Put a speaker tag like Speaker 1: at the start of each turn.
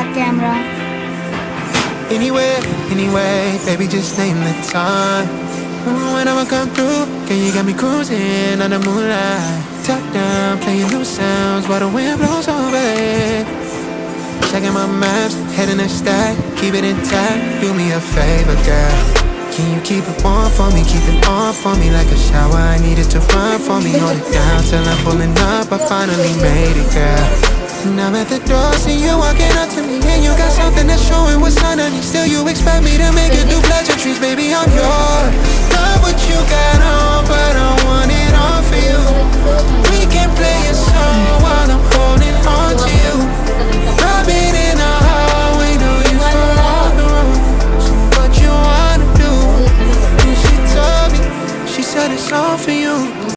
Speaker 1: back camera.
Speaker 2: Anywhere, anyway, baby, just name the time. When I'ma come through, can you got me cruising under moonlight? Top down, playing new sounds while the wind blows over it. Checking my maps, heading to stack, keep it intact. Do me a favor, girl. Can you keep it warm for me, keep it on for me like a shower? I need it to run for me, hold it down till I'm pulling up. I finally made it, girl. And I'm at the door, see you walking up to me, and you got something that's showing what's underneath. Still you expect me to make it do pleasantries, baby, I'm yours. Love what you got on, but I want it all for you. We can play a song while I'm holding on to you. Rubbing in the hallway, no use for all the rules. So what you wanna do? And she told me, she said it's all for you.